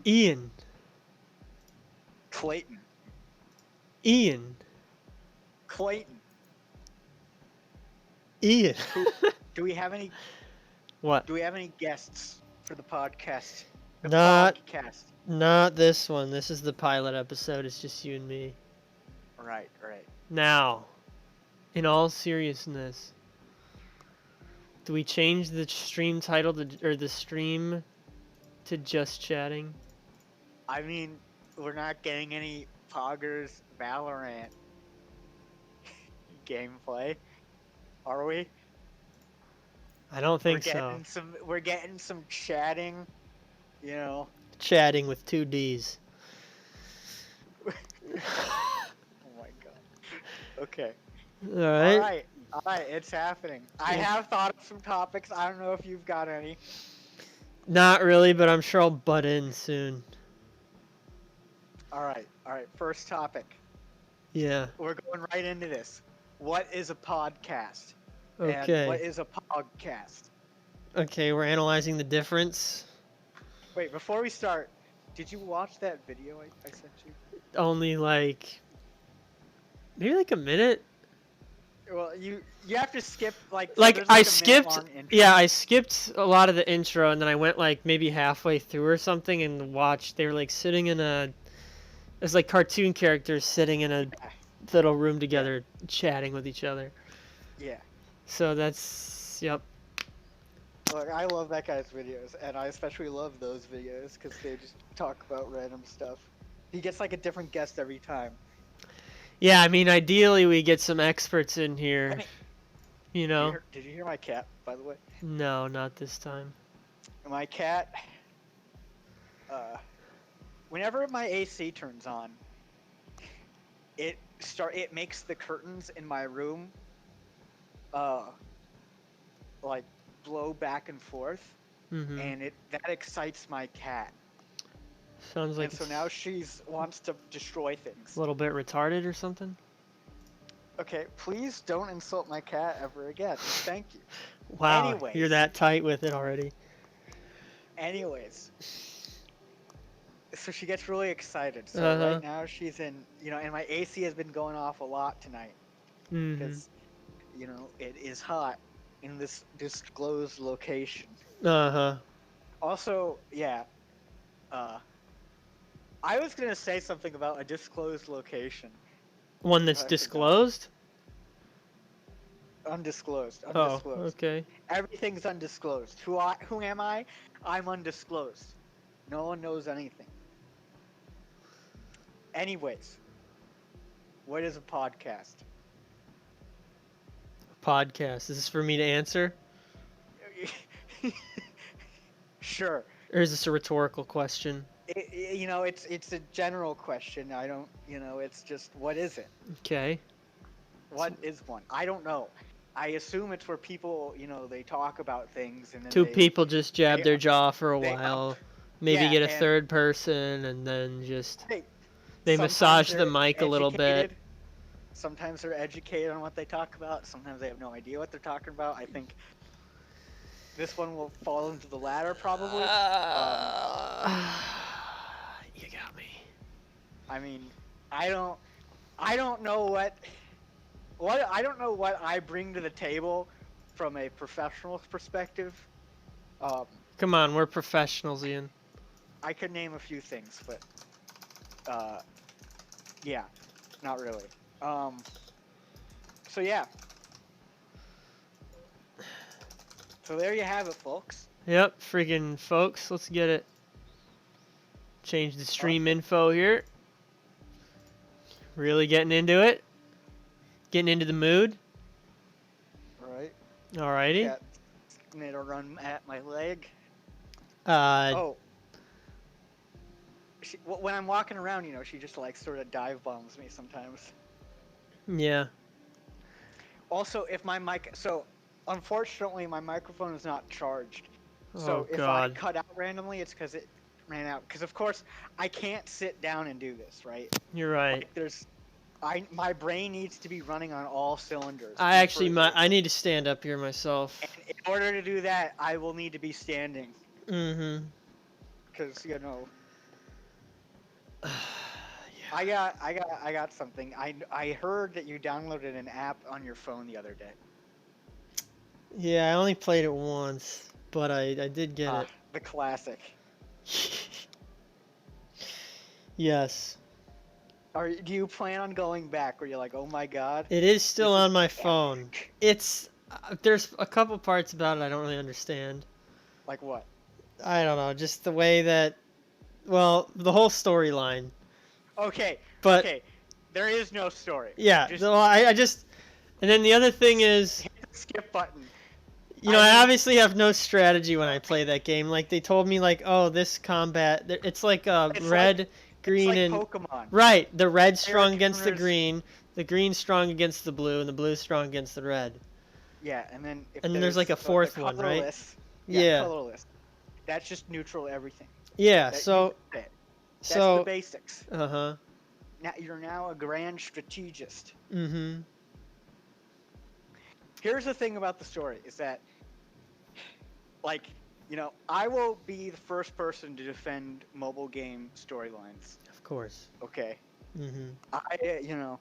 Ian. Clayton. Ian. Clayton. Ian. Do we have any What? Do we have any guests for the podcast? The Not PogCast. not this one. This is the pilot episode. It's just you and me. Right. Now, in all seriousness, do we change the stream title or the stream to just chatting? I mean, we're not getting any Poggers Valorant gameplay, are we? I don't think so. We're getting some chatting, you know. Chatting with 2 D's. Oh my god. Okay. All right. All right, it's happening. I have thought of some topics. I don't know if you've got any. Not really, but I'm sure I'll butt in soon. All right. First topic. Yeah. We're going right into this. What is a podcast? Okay. And what is a PogCast? Okay, we're analyzing the difference. Wait, before we start, did you watch that video I sent you? Only maybe a minute. Well, you have to skip I skipped. Yeah, I skipped a lot of the intro, and then I went maybe halfway through or something and watched. They were sitting in it's like cartoon characters sitting in a little room together, chatting with each other. Yeah. So that's yep. Look, I love that guy's videos, and I especially love those videos because they just talk about random stuff. He gets a different guest every time. Yeah, I mean, ideally we get some experts in here. You know. Did you hear my cat, by the way? No, not this time. My cat. Whenever my AC turns on, it makes the curtains in my room, blow back and forth, and that excites my cat. Sounds like. And so now she wants to destroy things. A little bit retarded or something. Okay, please don't insult my cat ever again. Thank you. Wow, Anyways, you're that tight with it already. Anyways, so she gets really excited. So right now she's in, and my AC has been going off a lot tonight because, it is hot in this disclosed location. Also, yeah. I was gonna say something about a disclosed location. One that's disclosed? Undisclosed. Oh, okay. Everything's undisclosed. Who am I? I'm undisclosed. No one knows anything. Anyways, what is a podcast? Podcast. Is this for me to answer? Sure. Or is this a rhetorical question? It's a general question. I don't, it's just, what is it? Okay. What is one? I don't know. I assume it's where people, they talk about things and then two people just jab their jaw for a while. Maybe get a third person and then just they massage the mic a little bit. Sometimes they're educated on what they talk about. Sometimes they have no idea what they're talking about. I think this one will fall into the latter, probably. You got me. I mean, I don't know what I don't know what I bring to the table from a professional perspective. Come on, we're professionals, Ian. I could name a few things, but yeah, not really. So yeah. So there you have it, folks. Yep, freaking folks, let's get it. Change the stream info here. Really getting into it. Getting into the mood. Right. Alrighty. Cat made a run at my leg. When I'm walking around, she just sort of dive bombs me sometimes. Yeah. Also, if my unfortunately my microphone is not charged. So if I cut out randomly, it's because it ran out. Because of course I can't sit down and do this, right? You're right. My brain needs to be running on all cylinders. I need to stand up here myself. And in order to do that, I will need to be standing. Mm-hmm. Because I got something. I heard that you downloaded an app on your phone the other day. Yeah, I only played it once, but I did get it. The classic. Yes. Do you plan on going back? Where you're like, oh my god? It is still on my phone. It's there's a couple parts about it I don't really understand. Like what? I don't know, just the way that, well, the whole storyline. Okay. But okay. There is no story. Yeah. I just, and then the other thing is, hit the skip button. You know, I obviously have no strategy when I play that game. Like, they told me, like, oh, this combat, it's like red, green, it's like and Pokemon. Right, the red strong against the green strong against the blue, and the blue strong against the red. Yeah, and then there's like a fourth one, right? Yeah. Colorless. That's just neutral everything. Yeah. That's the basics. Now you're now a grand strategist. Mm-hmm. Here's the thing about the story is that, like, you know, I will be the first person to defend mobile game storylines. Of course. Okay. Mm-hmm. You know,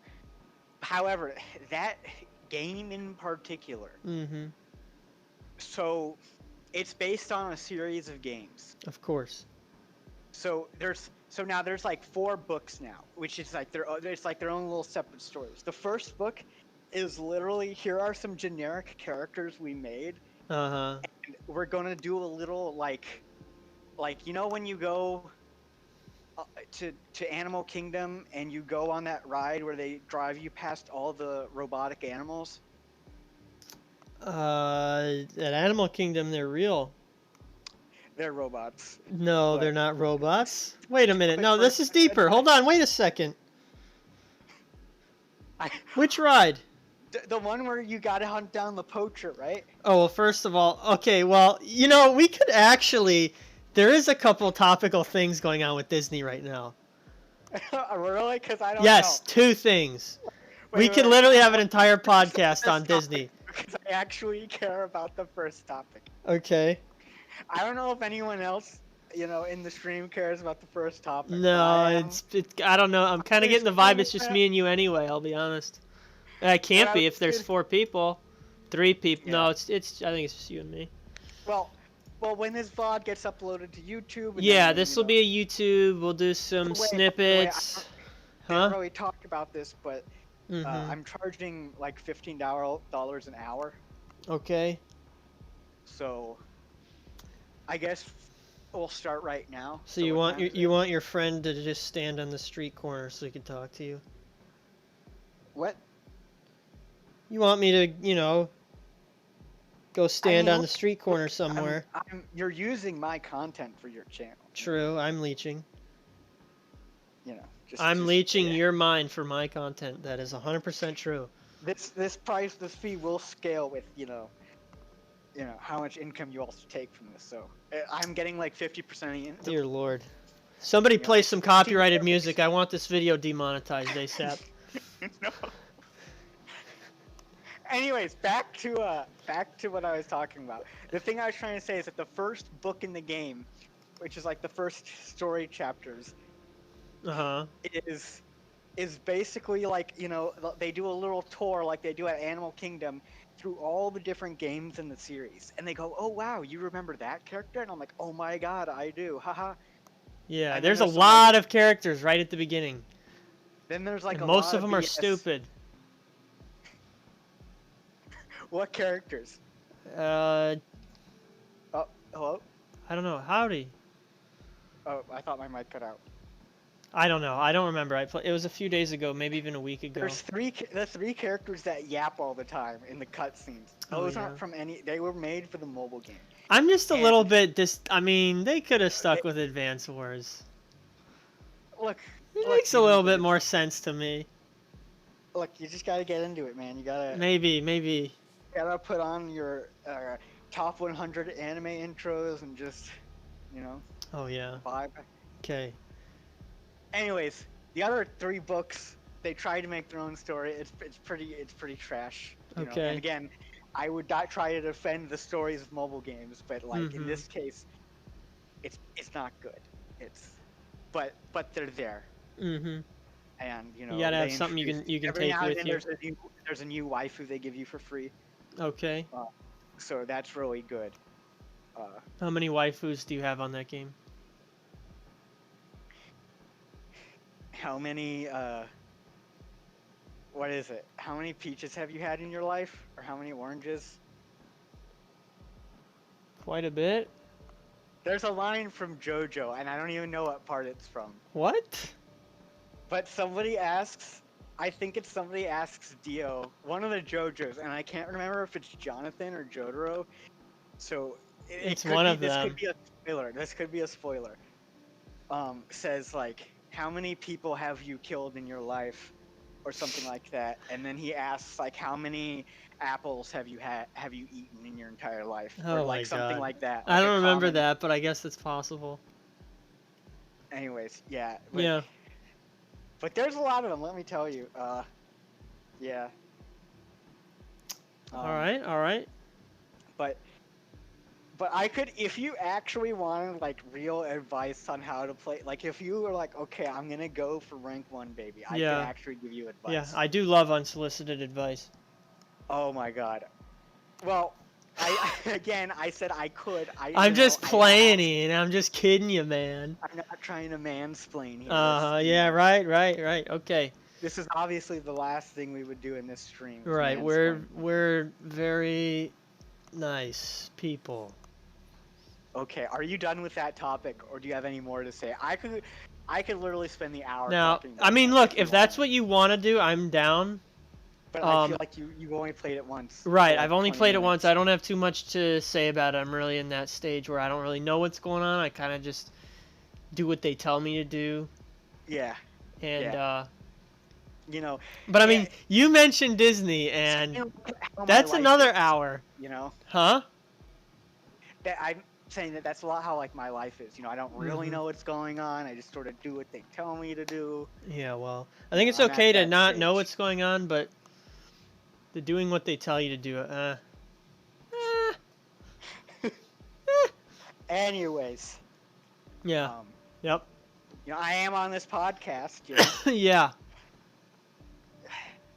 however, that game in particular. Mm-hmm. So, it's based on a series of games. Of course. So now there's like 4 books now, which is like their own little separate stories. The first book is literally, here are some generic characters we made. And we're gonna do a little like you know when you go to Animal Kingdom and you go on that ride where they drive you past all the robotic animals. At Animal Kingdom, they're real. They're robots. No, they're not robots. Wait a minute. No, this is deeper. Hold on. Wait a second. Which ride? The one where you gotta hunt down the poacher, right? Oh, well, first of all, okay, well, you know, we could actually... There is a couple topical things going on with Disney right now. Really? Because I don't Yes, know. 2 things. We could literally have an entire podcast on Disney. Because I actually care about the first topic. Okay. I don't know if anyone else, you know, in the stream cares about the first topic. No, I don't know. I'm kind of getting the vibe it's just me and you anyway, I'll be honest. It can't be if there's 4 people. 3 people. Yeah. No, it's I think it's just you and me. Well, when this VOD gets uploaded to YouTube... Yeah, this will be a YouTube. We'll do some snippets. I didn't really talk about this, but I'm charging like $15 an hour. Okay. So, I guess we'll start right now. So you want your friend to just stand on the street corner so he can talk to you? What? You want me to, you know, go stand on the street corner somewhere? You're using my content for your channel. True, I'm leeching. You know, I'm leeching your mind for my content. That is 100% true. This fee will scale with, you know, how much income you also take from this. So I'm getting like 50% of the income. Dear Lord. Somebody play some copyrighted music. I want this video demonetized ASAP. No. Anyways, back to what I was talking about. The thing I was trying to say is that the first book in the game, which is like the first story chapters, is basically like, you know, they do a little tour like they do at Animal Kingdom through all the different games in the series, and they go, "Oh wow, you remember that character?" And I'm like, "Oh my god, I do." Haha. Yeah, there's a lot of characters right at the beginning. Then there's like most of them are stupid. What characters? Oh, hello? I don't know. Howdy. Oh, I thought my mic cut out. I don't know. I don't remember. It was a few days ago, maybe even a week ago. There's the 3 characters that yap all the time in the cutscenes. Those aren't from any... They were made for the mobile game. I'm just a little bit... I mean, they could have stuck with Advance Wars. Look... It makes a little bit more sense to me. Look, you just gotta get into it, man. You gotta... Maybe. You gotta put on your top 100 anime intros and just, you know... Oh, yeah. Vibe. Okay. Anyways, the other 3 books, they try to make their own story. It's pretty trash. You know? And again, I would not try to defend the stories of mobile games, but like in this case, it's not good. But they're there. and you gotta have something you can every take now and with then you. there's a new waifu they give you for free. Okay. So that's really good. How many waifus do you have on that game? How many what is it? How many peaches have you had in your life, or how many oranges? Quite a bit. There's a line from JoJo, and I don't even know what part it's from. What? But somebody asks, I think it's somebody asks Dio, one of the JoJos, and I can't remember if it's Jonathan or Jotaro. So it's one of them. This could be a spoiler. This could be a spoiler. Says like, how many people have you killed in your life, or something like that, and then he asks like, how many apples have you eaten in your entire life, Oh or like my something God. like that. I Like don't remember that, but I guess it's possible. Anyways, yeah. Yeah. But there's a lot of them. Let me tell you. Yeah. All right. But I could, if you actually wanted like real advice on how to play, like if you were like, okay, I'm gonna go for rank 1, baby, I could actually give you advice. Yeah, I do love unsolicited advice. Oh my God. Well, I said I could. I'm just playing it. I'm just kidding you, man. I'm not trying to mansplain here. Yeah, right. Okay. This is obviously the last thing we would do in this stream. Right, we're very nice people. Okay, are you done with that topic, or do you have any more to say? I could literally spend the hour now, talking about I mean, look, if that's what you want to do, I'm down. But I feel like you only played it once. Right, I've only played it once. I don't have too much to say about it. I'm really in that stage where I don't really know what's going on. I kind of just do what they tell me to do. Yeah. And, you know. But I mean, you mentioned Disney, and that's another hour. You know? Huh? I'm saying that's a lot how like my life is. You know, I don't really know what's going on. I just sort of do what they tell me to do. Yeah, well, I think it's okay to not know what's going on, but the doing what they tell you to do. Anyways. Yeah. Yep. You know, I am on this podcast. You know? Yeah.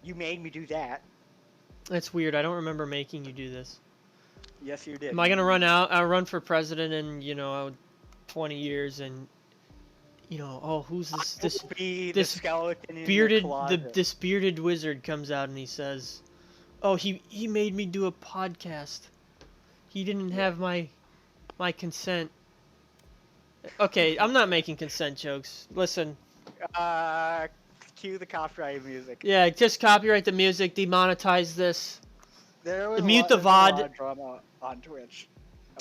You made me do that. That's weird. I don't remember making you do this. Yes, you did. Am I gonna run out? I'll run for president in 20 years, and who's this skeleton this bearded wizard comes out and he says, "Oh, he made me do a podcast. He didn't have my consent." Okay, I'm not making consent jokes. Listen. Cue the copyright music. Yeah, just copyright the music. Demonetize this. Mute the VOD. There's a lot of drama on Twitch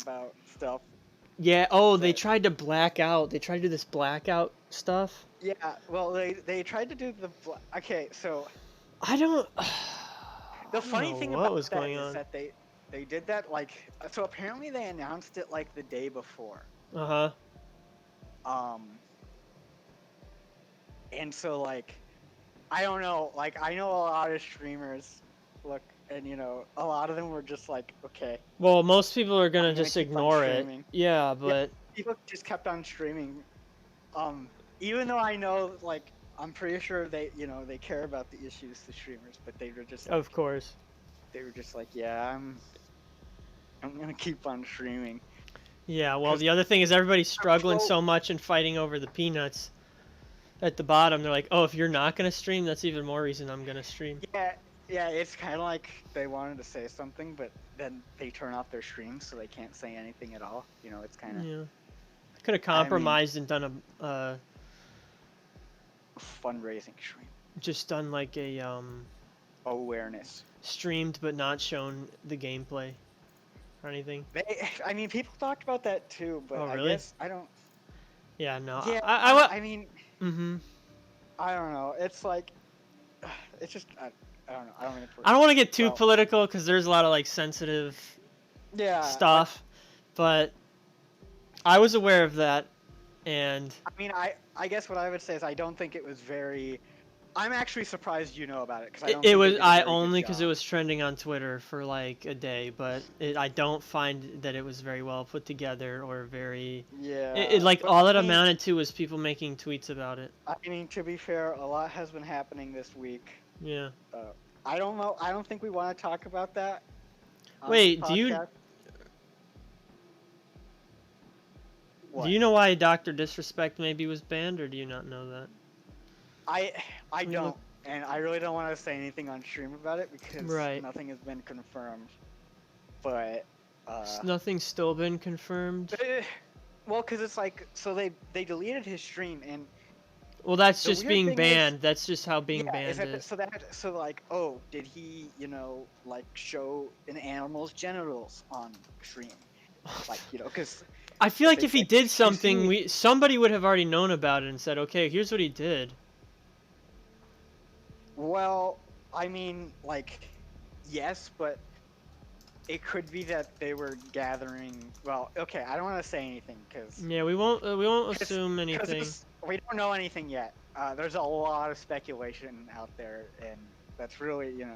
about stuff. Yeah. Oh, they tried to black out. They tried to do this blackout stuff. Yeah. Well, they tried to do the. Okay, so. I don't. The funny thing about that is that they did that like, so apparently they announced it like the day before. And so like, I don't know, like I know a lot of streamers, look, and a lot of them were just like, okay. Well, most people are gonna just ignore it. Yeah, but people just kept on streaming. Even though I know, like, I'm pretty sure they care about the issues, the streamers, but they were just like, of course. They were just like, yeah, I'm gonna keep on streaming. Yeah, well, the other thing is everybody's struggling so much and fighting over the peanuts. At the bottom, they're like, oh, if you're not going to stream, that's even more reason I'm going to stream. Yeah, it's kind of like they wanted to say something, but then they turn off their stream, so they can't say anything at all. It's kind of... Yeah. Could have compromised and done a... fundraising stream. Just done like a... awareness. Streamed, but not shown the gameplay. Or anything. I mean, people talked about that too, but really? I guess I don't... Yeah, no. Yeah, I mean... Mm-hmm. I don't know. It's like... It's just... I don't know. I don't want to get too political, because there's a lot of, like, sensitive stuff. But I was aware of that, and... I mean, I guess what I would say is I don't think it was very I'm actually surprised you know about it, because I It, don't it think they was did a I very only good because it job. was trending on Twitter for like a day, but I don't find that it was very well put together or very. It Yeah, like but all it I mean, amounted to was people making tweets about it. to be fair, a lot has been happening this week. Yeah. Uh, I don't know. I don't think we want to talk about that on this Wait, podcast. do What? you know why Doctor Disrespect maybe was banned, or do you not know that? I I Let me look. don't, and I really don't want to say anything on stream about it because Right. nothing has been confirmed. But Nothing's still been confirmed. well, because it's like, so they deleted his stream, and Well, that's the just weird being thing is, banned. That's just how being yeah, is banned that is. so like, oh, did he, like, show an animal's genitals on stream, like, because I feel like they if he said did something, PG. somebody would have already known about it and said, "Okay, here's what he did." Well, I mean, like, yes, but it could be that they were gathering. Well, okay, I don't want to say anything because Yeah, we won't assume because anything. we don't know anything yet. There's a lot of speculation out there, and that's really, Oh,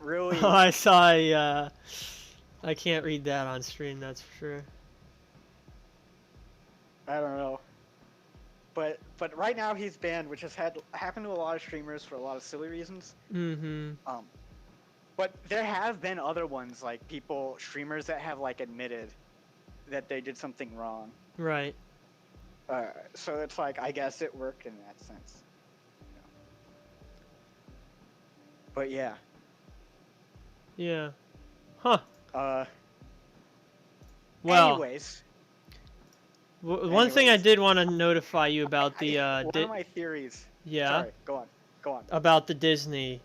really. I saw I can't read that on stream, that's for sure. I don't know. But right now he's banned, which has happened to a lot of streamers for a lot of silly reasons. Mm-hmm. But there have been other ones, like streamers that have like admitted that they did something wrong. Right. So it's like, I guess it worked in that sense. But yeah. Yeah. Huh. Uh. Well, Anyways. one thing I did want to notify you about the one of my theories. yeah. Sorry, go on. About the Disney.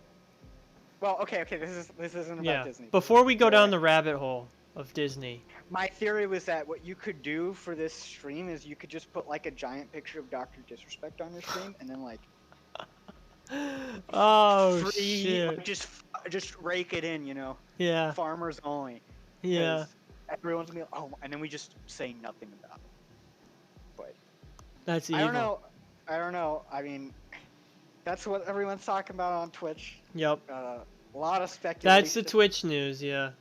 Well, okay. This isn't about Disney. Before we go down the rabbit hole of Disney. My theory was that what you could do for this stream is you could just put like a giant picture of Dr. Disrespect on your stream, and then like oh shit. Like, just rake it in, Yeah. Farmers only. Yeah. Everyone's gonna be, oh, and then we just say nothing about it. But that's evil. I don't know. I mean, that's what everyone's talking about on Twitch. Yep. A lot of speculation. That's the Twitch news, yeah.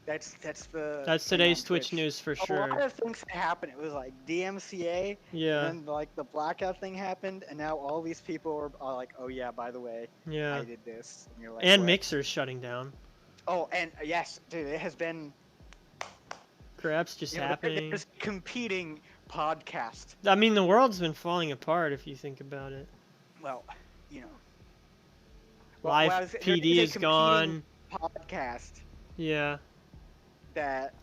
That's today's Twitch news for sure. A lot of things happened. It was like DMCA, yeah, and then like the blackout thing happened, and now all these people are like, oh yeah, by the way, yeah, I did this. And you're like, and what? Mixer's shutting down. Oh, and yes, dude, it has been. Crap's just happening. There's competing podcasts. I mean, the world's been falling apart if you think about it. Well, Live PD is gone. Podcast. Yeah. That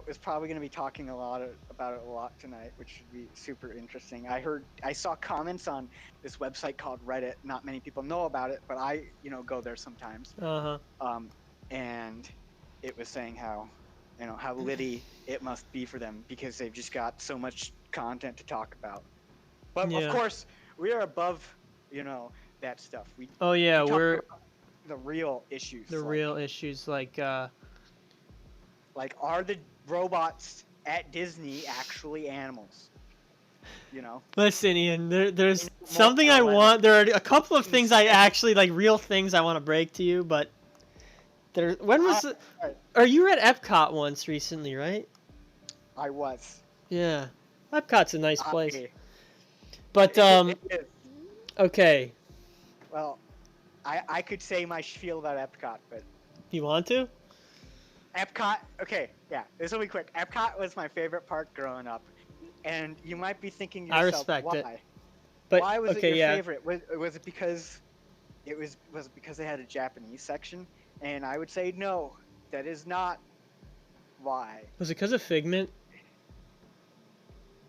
is probably going to be talking about it a lot tonight, which should be super interesting. I saw comments on this website called Reddit. Not many people know about it, but I go there sometimes. And it was saying how litty it must be for them because they've just got so much content to talk about. But of course, we are above that stuff. We're the real issues. Real issues like are the robots at Disney actually animals? Listen, Ian, there's something I want. There are a couple of things I actually real things I want to break to you, but when was it? Or you were at Epcot once recently, right? I was. Yeah. Epcot's a nice place. But okay. Well, I could say my spiel about Epcot, but you want to? Epcot, okay, yeah, this will be quick. Epcot was my favorite park growing up, and you might be thinking to yourself, I respect why? it. But why was it your favorite? Was it because they had a Japanese section? And I would say no, that is not why. Was it because of Figment?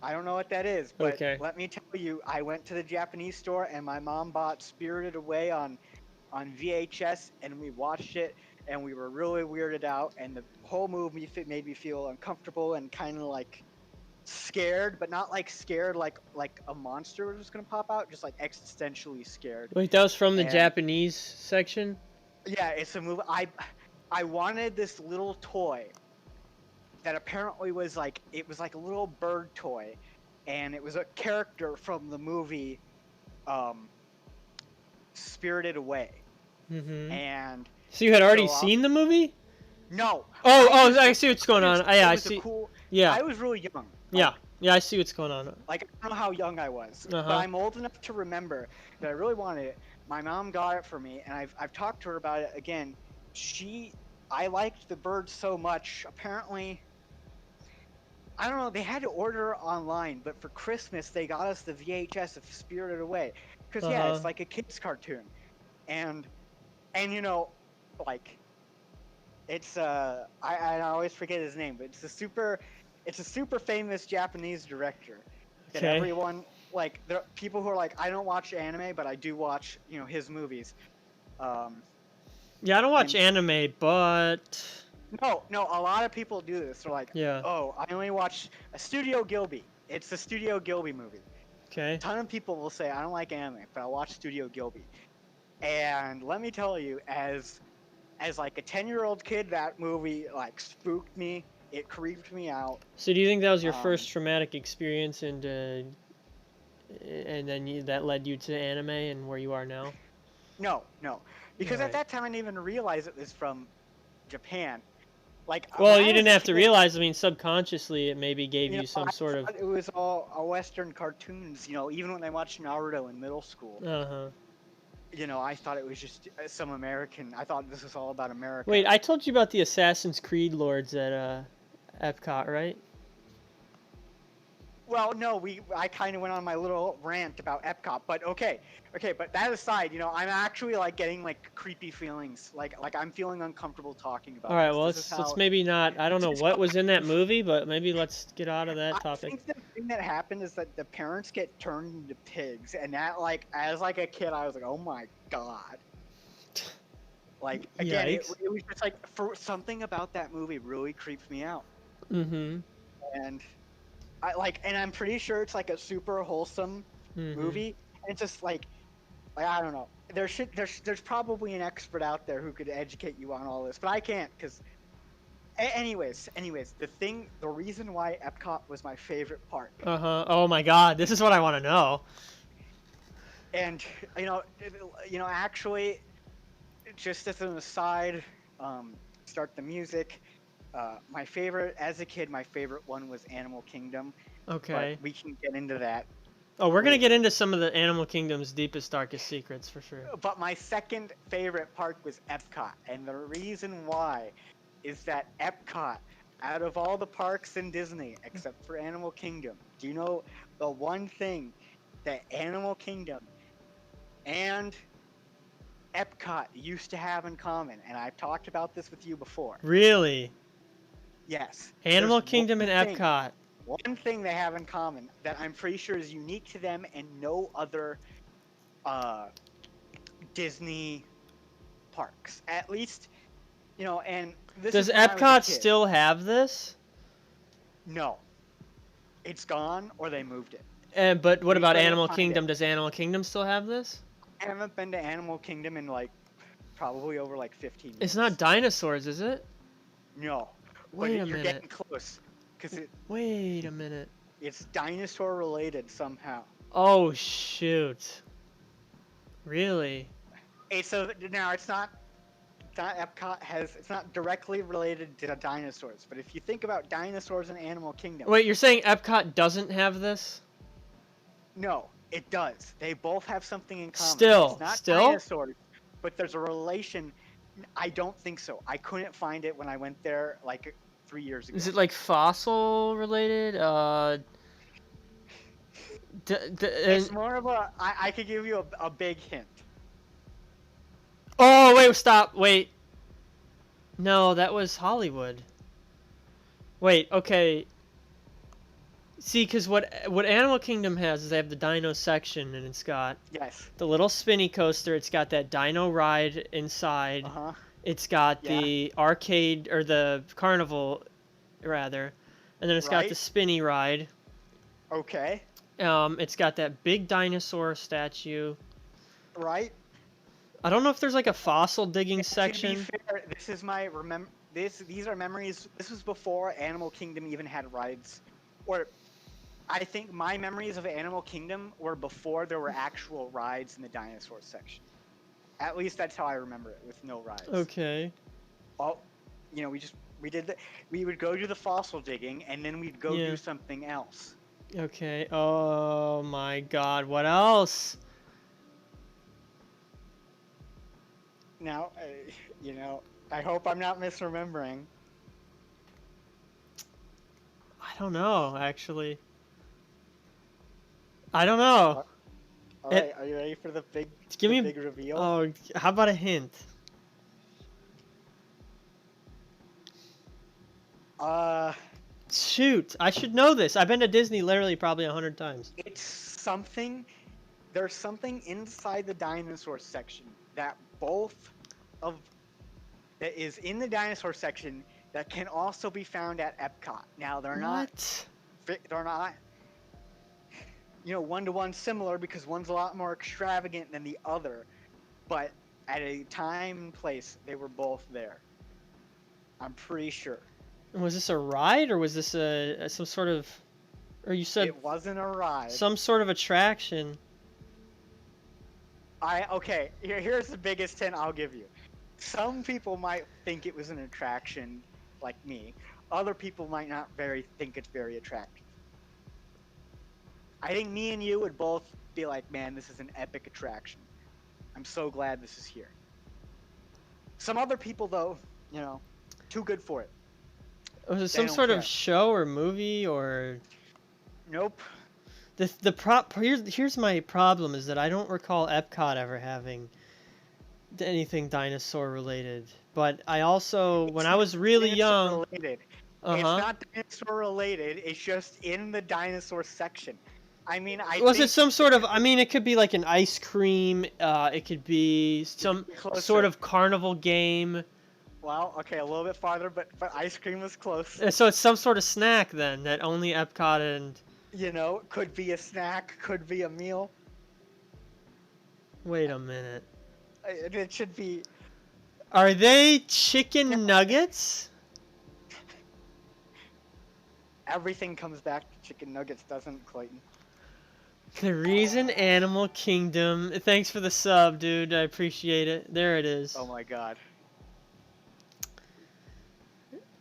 I don't know what that is, but let me tell you, I went to the Japanese store and my mom bought Spirited Away on VHS, and we watched it, and we were really weirded out, and the whole movie made me feel uncomfortable and kind of like scared, but not like scared like a monster was just gonna pop out, just like existentially scared. Wait, that was from the Japanese section? Yeah, it's a movie. I wanted this little toy that apparently was like a little bird toy, and it was a character from the movie um, Spirited Away, Mm-hmm. and So you had already so seen the movie? no, I see what's going on. it I was a see. cool. Yeah, I was really young, yeah, yeah. I see what's going on. like I don't know how young I was, Uh but huh. I'm old enough to remember that I really wanted it. My mom got it for me, and I've talked to her about it again. I liked the bird so much. Apparently, I don't know. They had to order online, but for Christmas they got us the VHS of Spirited Away. Cause Uh yeah, huh. it's like a kids cartoon, and like it's I always forget his name, but it's a super famous Japanese director that Okay. everyone like there are people who are like I don't watch anime, but I do watch his movies. Um, Yeah, I don't watch and anime, but no, a lot of people do this. They're like, yeah. oh, I only watch a Studio Gilby. It's a Studio Gilby movie. Okay. Ton of people will say I don't like anime, but I watch Studio Gilby. And let me tell you, as like a 10-year-old kid, that movie like spooked me. It creeped me out. So do you think that was your Um, first traumatic experience, and then that led you to anime and where you are now? no, All because at right. that time I didn't even realize it was from Japan. Like when Well, I you was didn't a have to kid, realize. I mean, subconsciously, it maybe gave you some I sort of. thought it was all Western cartoons. Even when I watched Naruto in middle school, Uh huh. I thought it was just some American. I thought this was all about Wait, America. I told you about the Assassin's Creed lords at Epcot, right? Well, no, I kind of went on my little rant about Epcot, but okay. But that aside, I'm actually like getting like creepy feelings, like I'm feeling uncomfortable talking All about right. this. Well, This is let's how maybe not. I don't this know is how what was in I that do. movie, but maybe let's get out of that I topic. think the thing that happened is that the parents get turned into pigs, and that like as like a kid, I was like, oh my god. Like again, Yikes. it was just like for something about that movie really creeped me out, Mm-hmm. and and I'm pretty sure it's like a super wholesome Mm-hmm. movie, and it's just like I don't know. There's probably an expert out there who could educate you on all this, but I can't because. Anyways, the reason why Epcot was my favorite park, Uh-huh. Oh my God, this is what I want to know. and you know, actually, just as an aside, start the music. My favorite as a kid, my favorite one was Animal Kingdom, but Okay. we can get into that Oh, we're gonna get later. into some of the Animal Kingdom's deepest, darkest secrets for sure. But my second favorite park was Epcot, and the reason why is that Epcot, out of all the parks in Disney except for Animal Kingdom, do you know the one thing that Animal Kingdom and Epcot used to have in common? And I've talked about this with you before. Really? Yes, there's Animal Kingdom and Epcot. one thing they have in common that I'm pretty sure is unique to them and no other uh, Disney parks. At least, and this Does is when I was a Epcot kid. still have this? No, it's gone or they moved it. But what We about couldn't Animal find it. Kingdom? Does Animal Kingdom still have this? I haven't been to Animal Kingdom in like probably over like 15 It's not years. dinosaurs, is it? No, but Wait a you're minute. getting close because Wait a minute. it's dinosaur related somehow. Oh shoot. Really? Hey, so now Epcot it's not directly related to dinosaurs, but if you think about dinosaurs in Animal Kingdom, Wait, you're saying Epcot doesn't have this? no, it does. They both have something in common. It's Still, not still? dinosaurs, but there's a relation. I don't think so. I couldn't find it when I went there like 3 years Is ago. it like fossil related? It's more of I could give you a big hint. Oh, wait, stop. Wait. No, that was Hollywood. Wait, okay. See, because what Animal Kingdom has is they have the dino section, and it's got Yes. the little spinny coaster. It's got that dino ride inside. Uh-huh. It's got Yeah. the arcade, or the carnival, rather. And then it's got the Right. spinny ride. Okay. It's got that big dinosaur statue. Right. I don't know if there's like a fossil digging section. To be fair, this is my These are memories. This was before Animal Kingdom even had rides, or I think my memories of Animal Kingdom were before there were actual rides in the dinosaur section. At least that's how I remember it, with no rides. Okay. All, we would go do the fossil digging, and then we'd go do something else. Okay. Oh my God. What else? Now, I hope I'm not misremembering. I don't know, actually. I don't know. All right, are you ready for the big reveal? Oh, how about a hint? Shoot, I should know this. I've been to Disney literally probably 100 times. It's something. There's something inside the dinosaur section that is in the dinosaur section that can also be found at Epcot. Now they're not one-to-one similar, because one's a lot more extravagant than the other, but at a time and place they were both there. I'm pretty sure. Was this a ride, or was this some sort of, or you said it wasn't a ride? Some sort of attraction. Okay, here's the biggest hint I'll give you. Some people might think it was an attraction, like me. Other people might not think it's very attractive. I think me and you would both be like, man, this is an epic attraction. I'm so glad this is here. Some other people, though, too good for it. Was it some sort of show or movie or? Nope. Here's my problem is that I don't recall Epcot ever having anything dinosaur related. But I also, when I was really young, related. It's not dinosaur related. It's just in the dinosaur section. I mean, it some sort of? I mean, it could be like an ice cream. It could be some sort of carnival game. Well, okay, a little bit farther, but ice cream was close. So it's some sort of snack then that only Epcot and. Could be a snack, could be a meal. Wait a minute. It should be. Are they chicken nuggets? Everything comes back to chicken nuggets, doesn't Clayton? The reason Animal Kingdom. Thanks for the sub, dude. I appreciate it. There it is. Oh my God.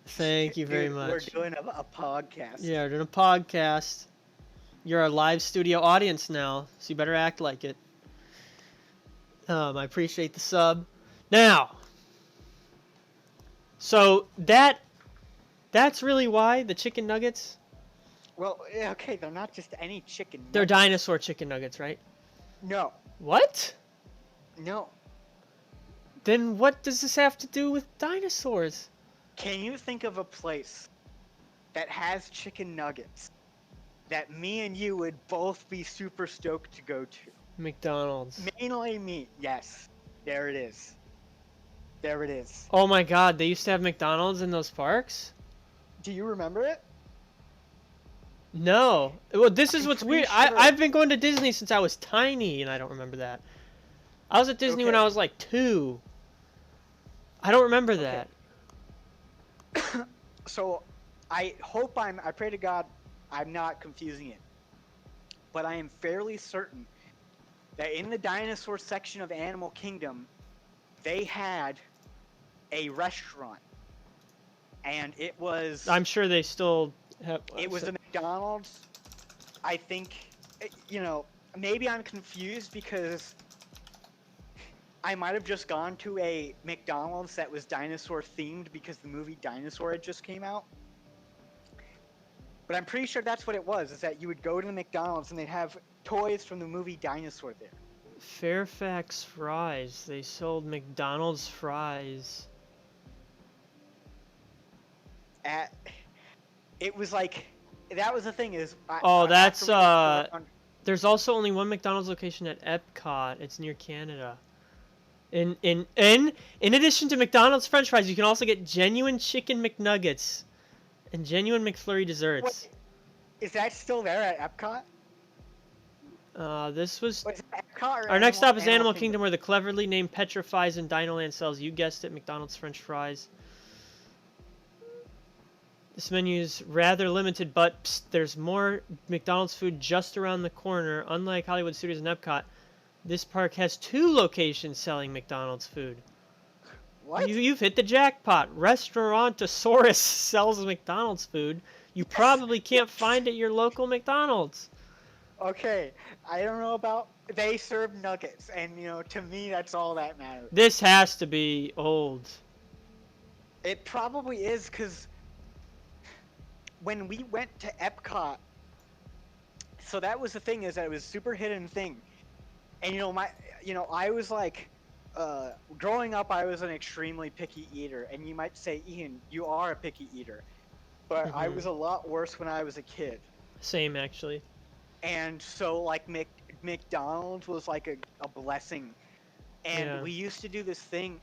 Thank you very much. We're doing a podcast. Yeah, we're doing a podcast. You're a live studio audience now, so you better act like it. I appreciate the sub. Now, so that's really why the chicken nuggets? Well, okay, they're not just any chicken nuggets. They're dinosaur chicken nuggets, right? No. What? No. Then what does this have to do with dinosaurs? Can you think of a place that has chicken nuggets that me and you would both be super stoked to go to? McDonald's. Mainly meat, yes. There it is. There it is. Oh my God, they used to have McDonald's in those parks? Do you remember it? No. Well, this is what's weird. Sure. I've been going to Disney since I was tiny, and I don't remember that. I was at Disney when I was like 2. I don't remember that. So, I pray to God I'm not confusing it. But I am fairly certain that in the dinosaur section of Animal Kingdom, they had a restaurant. And it was... I'm sure they still have... It was a McDonald's. I think, maybe I'm confused because I might have just gone to a McDonald's that was dinosaur themed because the movie Dinosaur had just came out. But I'm pretty sure that's what it was, is that you would go to the McDonald's and they'd have toys from the movie Dinosaur there. Fairfax fries. They sold McDonald's fries. It was like, that was the thing is... There's also only one McDonald's location at Epcot. It's near Canada. In addition to McDonald's French fries, you can also get genuine chicken McNuggets and genuine McFlurry desserts. What? Is that still there at Epcot? This was... Epcot or our next stop is Animal Kingdom, where the cleverly named Petrifies and Dinoland sells, you guessed it, McDonald's French fries. This was our next stop is Animal Kingdom, where the cleverly named Petrifies and Dinoland sells, you guessed it, McDonald's French fries. You guessed it, McDonald's French fries. Our next stop is Animal Kingdom, where the cleverly named Petrifies and Dinoland sells, you guessed it, McDonald's French fries. This menu is rather limited, but psst, there's more McDonald's food just around the corner. Unlike Hollywood Studios and Epcot, this park has 2 locations selling McDonald's food. What? You've hit the jackpot. Restaurantosaurus sells McDonald's food. You probably can't find at your local McDonald's. Okay, I don't know about... They serve nuggets, and, to me, that's all that matters. This has to be old. It probably is, because when we went to Epcot, so that was the thing, is that it was a super hidden thing. And, I was like... growing up, I was an extremely picky eater, and you might say, Ian, you are a picky eater. But I was a lot worse when I was a kid. Same, actually. And so, like, McDonald's was like a blessing. And we used to do this thing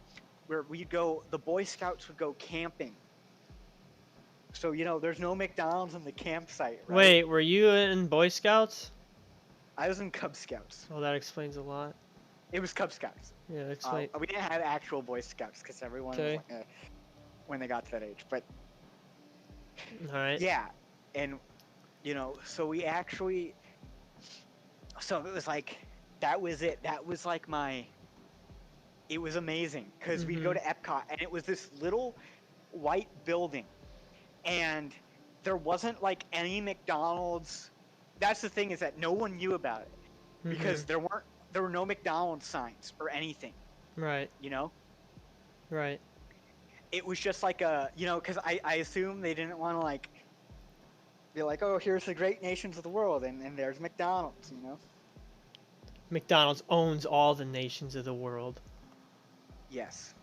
where the Boy Scouts would go camping. So, there's no McDonald's in the campsite, right? Wait, were you in Boy Scouts? I was in Cub Scouts. Well, that explains a lot. It was Cub Scouts. Yeah, explain. We didn't have actual Boy Scouts because everyone was like, when they got to that age. But, alright. Yeah. And, so we actually... So it was like, that was it. That was like it was amazing. Because we'd go to Epcot, and it was this little white building. And there wasn't like any McDonald's. That's the thing, is that no one knew about it. Because there were no McDonald's signs or anything. Right. Right. It was just like because I assume they didn't want to like be like, oh, here's the great nations of the world, and there's McDonald's, McDonald's owns all the nations of the world. Yes.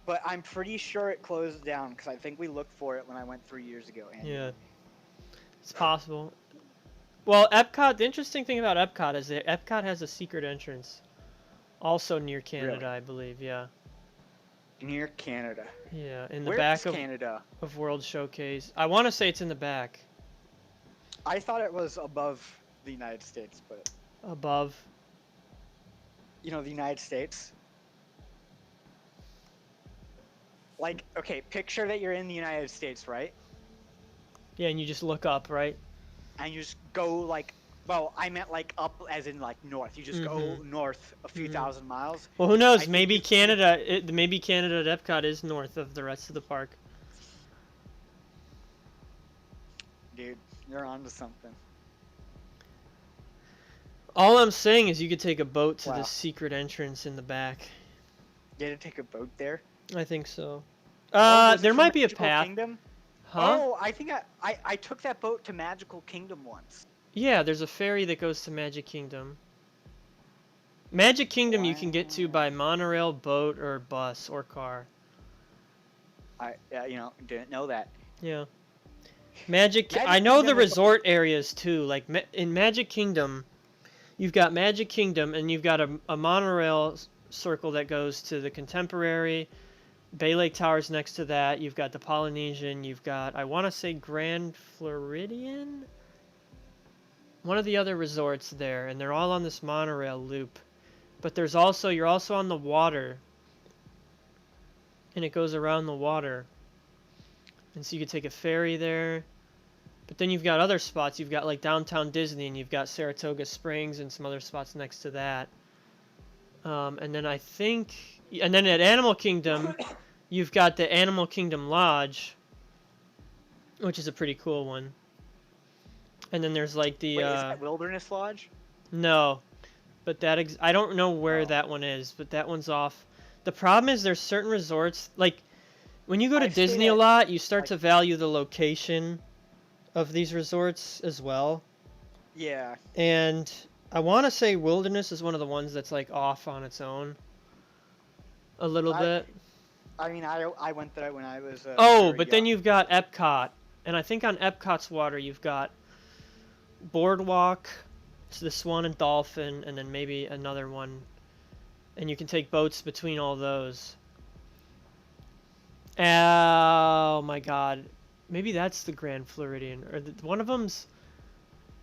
But I'm pretty sure it closed down, because I think we looked for it when I went 3 years ago. Yeah. It's possible. Well, Epcot, the interesting thing about Epcot is that Epcot has a secret entrance. Also near Canada, really? I believe, yeah. Near Canada? Yeah, in the back Canada? Of World Showcase. I want to say it's in the back. I thought it was above the United States, but... Above? The United States. Like, okay, picture that you're in the United States, right? Yeah, and you just look up, right? And you just go, like... Well, I meant, like, up as in, like, north. You just go north a few thousand miles. Well, who knows? Maybe Canada at Epcot is north of the rest of the park. Dude, you're onto something. All I'm saying is you could take a boat to the secret entrance in the back. You had to take a boat there? I think so. There might be a path. Kingdom? Huh? Oh, I think I took that boat to Magical Kingdom once. Yeah, there's a ferry that goes to Magic Kingdom. Magic Kingdom you can get to by monorail, boat, or bus, or car. I didn't know that. Yeah. I know the resort areas too. Like in Magic Kingdom, you've got Magic Kingdom, and you've got a monorail circle that goes to the Contemporary. Bay Lake Tower's next to that. You've got the Polynesian. You've got, I want to say, Grand Floridian? One of the other resorts there, and they're all on this monorail loop. But you're also on the water. And it goes around the water. And so you could take a ferry there. But then you've got other spots. You've got like Downtown Disney, and you've got Saratoga Springs and some other spots next to that. And then at Animal Kingdom, you've got the Animal Kingdom Lodge, which is a pretty cool one. And then there's like the... Wait, is that Wilderness Lodge? No. But I don't know where that one is, but that one's off. The problem is there's certain resorts, like when you go to Disney a lot, you start to value the location of these resorts as well. Yeah. And I want to say Wilderness is one of the ones that's like off on its own a little bit. I mean, I went there when I was but then you've got Epcot, and I think on Epcot's water you've got Boardwalk, it's the Swan and Dolphin, and then maybe another one, and you can take boats between all those. Oh my god, maybe that's the Grand Floridian, or one of them's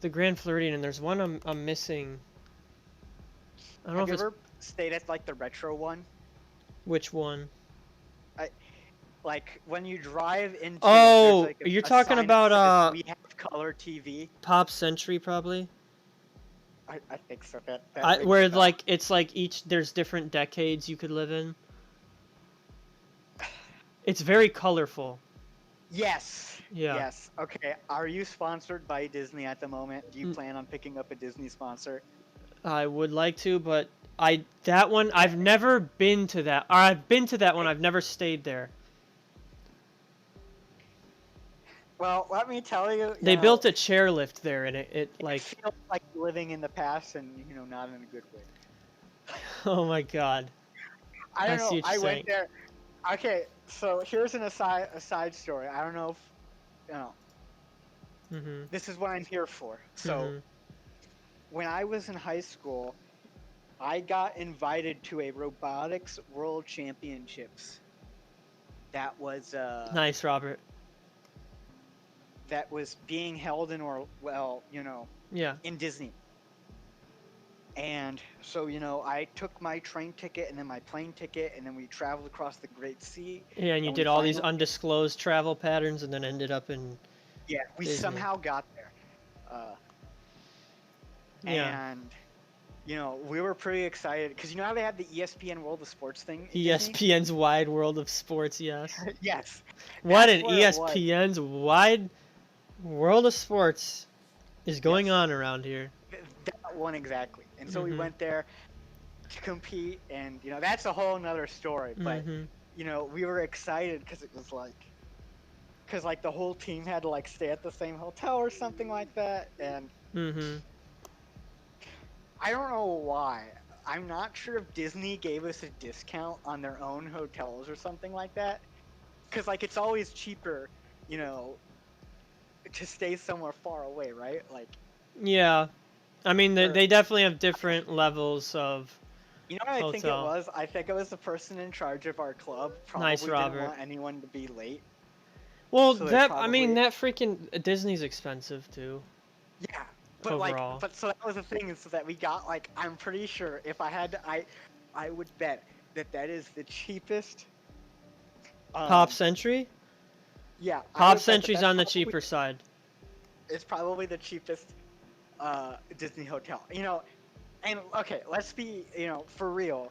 the Grand Floridian, and there's one I'm missing. I don't know if Have you ever stayed at like the retro one? Which one? like when you drive into it, there's Oh, like you're a talking sign that about says, "We have color TV." Pop Century probably. I think so. That rings a Where bell. like it's like there's different decades you could live in. It's very colorful. Yes. Yeah. Yes. Okay. Are you sponsored by Disney at the moment? Do you plan on picking up a Disney sponsor? I would like to, but that one I've never been to that. Or I've been to that one. I've never stayed there. Well, let me tell you, They built a chairlift there, and it like feels like living in the past, and not in a good way. Oh my god. I don't see know. what you're I went saying. there. Okay, so here's a side story. I don't know if this is what I'm here for. So when I was in high school, I got invited to a robotics world championships. That was Nice, Robert. that was being held in Yeah. in Disney. And so, I took my train ticket and then my plane ticket, and then we traveled across the Great Sea. Yeah, and you did all these undisclosed travel patterns, and then ended up in. Yeah, we Disney. somehow got there. And we were pretty excited because how they had the ESPN World of Sports thing. ESPN's Wide World of Sports, yes. Yes. What an ESPN's Wide World of Sports is going on around here. That one exactly. And so we went there to compete, and that's a whole nother story. But we were excited because it was like the whole team had to stay at the same hotel or something like that, and I don't know why. I'm not sure if Disney gave us a discount on their own hotels or something like that, because it's always cheaper, to stay somewhere far away, right? Yeah. I mean, they definitely have different levels of. You know what I think it was? I think it was the person in charge of our club probably didn't want anyone to be late. Well, so that freaking Disney's expensive too. Yeah, but overall. So that was the thing, is that we got I'm pretty sure if I had to, I would bet that is the cheapest. Pop Century. Yeah. Pop Century's on the cheaper side. It's probably the cheapest Disney hotel. And okay, let's be, for real.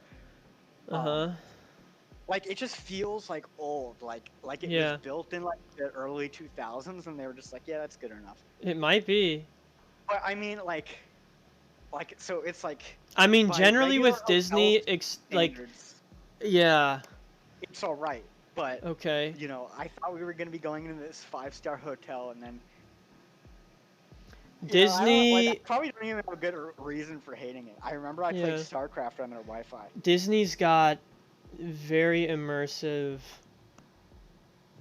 It just feels old, it was built in the early 2000s, and they were just yeah, that's good enough. It might be. But I mean, so it's I mean, generally with Disney, yeah. It's all right, but okay. I thought we were gonna be going into this 5-star hotel, and then Disney. I probably don't even have a good reason for hating it. I remember I played StarCraft on their Wi-Fi. Disney's got very immersive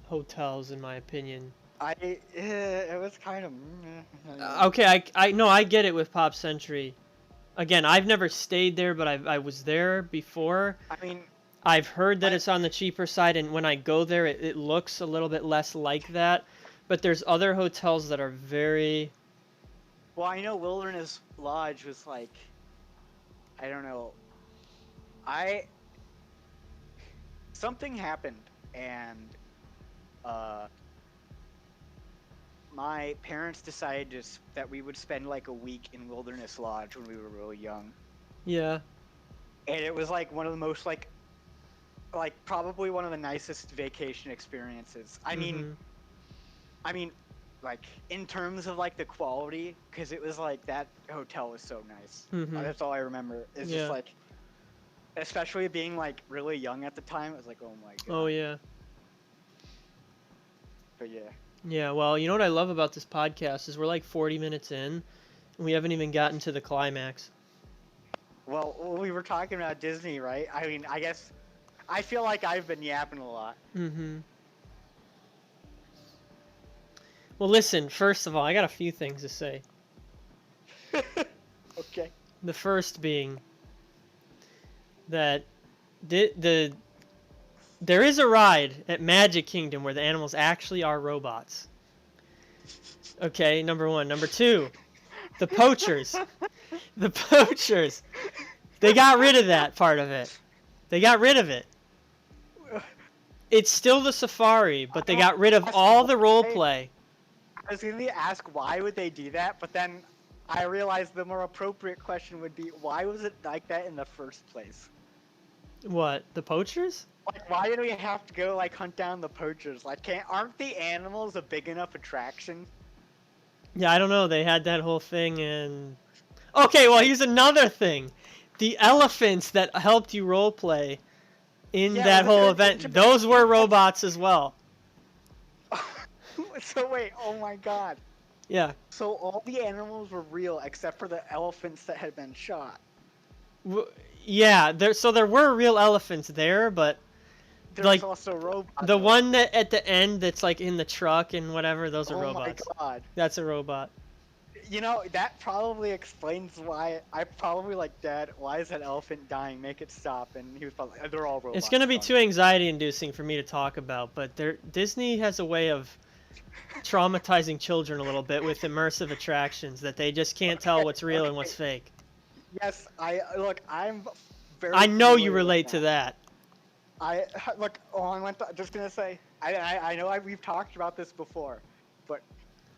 hotels, in my opinion. It was kind of. Okay, I get it with Pop Century. Again, I've never stayed there, but I was there before. I mean, I've heard that it's on the cheaper side, and when I go there, it looks a little bit less like that. But there's other hotels that are very. Well, I know Wilderness Lodge was I don't know. Something happened, and my parents decided that we would spend a week in Wilderness Lodge when we were really young. Yeah. And it was one of the most probably one of the nicest vacation experiences. I mean, in terms of the quality, because it was that hotel was so nice. That's all I remember. It's just especially being really young at the time, it was oh my god. Oh yeah. But yeah. Yeah, well, you know what I love about this podcast is we're 40 minutes in, and we haven't even gotten to the climax. Well, we were talking about Disney, right? I mean, I guess I feel like I've been yapping a lot. Well, listen, first of all, I got a few things to say. Okay. The first being that there is a ride at Magic Kingdom where the animals actually are robots. Okay, number one. Number two, the poachers. The poachers. They got rid of that part of it. They got rid of it. It's still the safari, but they got rid of all the role play. I was gonna ask why would they do that, but then I realized the more appropriate question would be why was it like that in the first place? What, the poachers? Like, why did we have to go like hunt down the poachers? Like, aren't the animals a big enough attraction? Yeah, I don't know. They had that whole thing, and okay, well, here's another thing: the elephants that helped you roleplay in that whole event, those were robots as well. So wait, oh my god. Yeah. So all the animals were real except for the elephants that had been shot. Yeah, there were real elephants there, but there's like also robots. The one that at the end that's like in the truck and whatever, those are robots. Oh my god. That's a robot. You know, that probably explains why I probably like, Dad, why is that elephant dying? Make it stop. And he was probably, they're all robots. It's going to be too anxiety inducing for me to talk about, but Disney has a way of traumatizing children a little bit with immersive attractions that they just can't tell what's real and what's fake. Yes, I'm very I know you relate to that. Just gonna say, I know we've talked about this before, but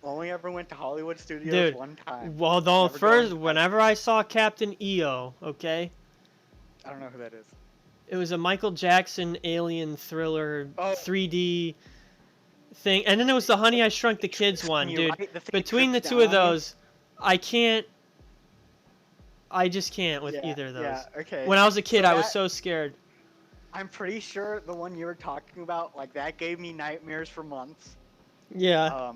only ever went to Hollywood Studios one time. Well, though, whenever I saw Captain EO, okay? I don't know who that is. It was a Michael Jackson alien thriller 3D thing, and then there was the Honey I Shrunk the Kids one, dude. Between the two of those, I just can't with either of those. Yeah, okay. When I was a kid, I was so scared. I'm pretty sure the one you were talking about, like, that gave me nightmares for months. Yeah.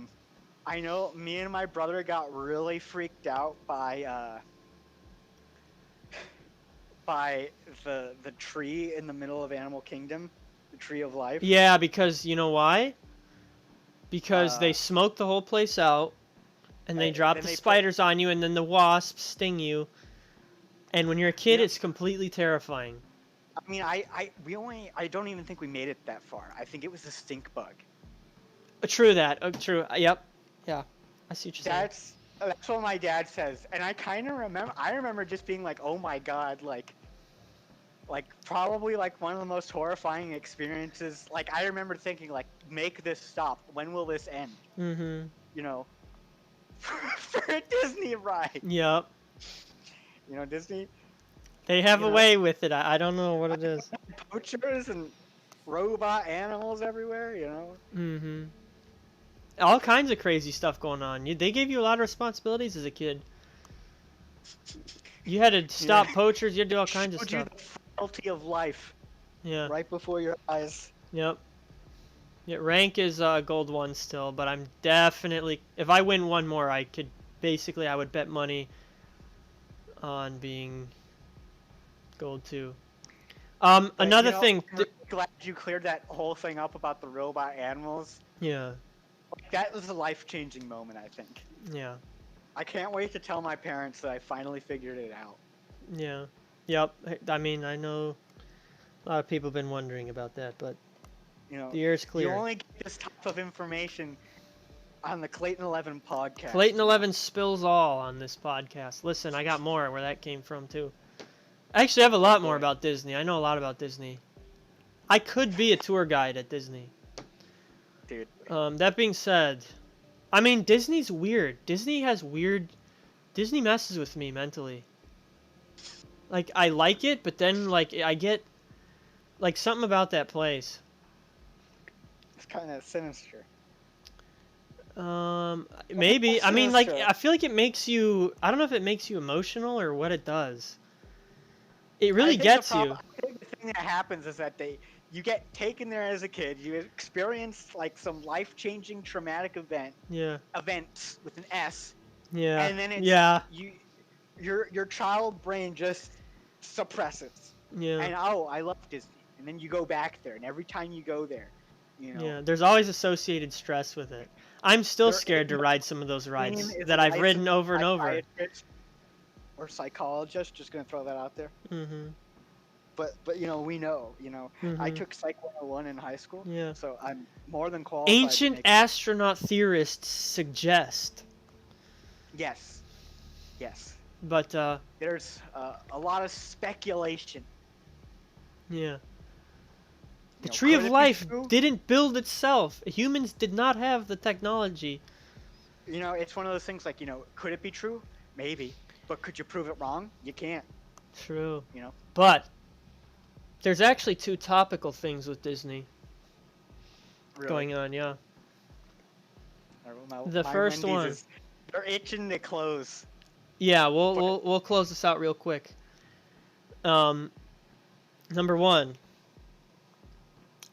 I know me and my brother got really freaked out by the tree in the middle of Animal Kingdom, the Tree of Life. Yeah, because you know why? Because they smoked the whole place out, and they drop the spiders on you, and then the wasps sting you. And when you're a kid, it's completely terrifying. I mean, I don't even think we made it that far. I think it was a stink bug. True that. True. Yep. Yeah. I see what you're saying. That's what my dad says, and I kind of remember. I remember just being like, "Oh my god!" Like probably like one of the most horrifying experiences. Like, I remember thinking, like, "Make this stop. When will this end?" Mm-hmm. You know, for a Disney ride. Yep. You know, Disney. They have a way with it. I don't know what it is. Poachers and robot animals everywhere. You know. Mm-hmm. All kinds of crazy stuff going on. They gave you a lot of responsibilities as a kid. You had to stop poachers. You had to do all kinds of stuff. You the frailty of life. Yeah. Right before your eyes. Yep. Yeah, rank is gold 1 still, but I'm definitely... If I win one more, I would bet money on being gold 2. Another thing... I'm really glad you cleared that whole thing up about the robot animals. Yeah. That was a life-changing moment, I think. Yeah. I can't wait to tell my parents that I finally figured it out. Yeah. Yep. I mean, I know a lot of people have been wondering about that, but you know, the air's clear. You only get this type of information on the Cleyton 11 podcast. Cleyton 11 spills all on this podcast. Listen, I got more where that came from, too. I actually have a lot more about Disney. I know a lot about Disney. I could be a tour guide at Disney. Dude. That being said, I mean, Disney's weird. Disney messes with me mentally. Like, I like it, but then, like, I get, like, something about that place. It's kind of sinister. Maybe. I mean, like, I feel like it makes you, I don't know if it makes you emotional or what it does. It really gets you. I think the thing that happens is that you get taken there as a kid, you experience like some life-changing traumatic events with an S. Yeah. And then it's your child brain just suppresses. Yeah. And I love Disney. And then you go back there, and every time you go there, you know. Yeah, there's always associated stress with it. I'm still scared to ride some of those rides that I've ridden over and over. Or psychologist, just gonna throw that out there. Mm-hmm. But you know, we know, you know, I took Psych 101 in high school, so I'm more than qualified. Ancient astronaut theorists suggest. Yes. But there's a lot of speculation. Yeah. The tree of life didn't build itself. Humans did not have the technology. You know, it's one of those things like, you know, could it be true? Maybe. But could you prove it wrong? You can't. True. You know? But there's actually two topical things with Disney going on, yeah. The first one. They're itching to close. Yeah, we'll close this out real quick. Number one.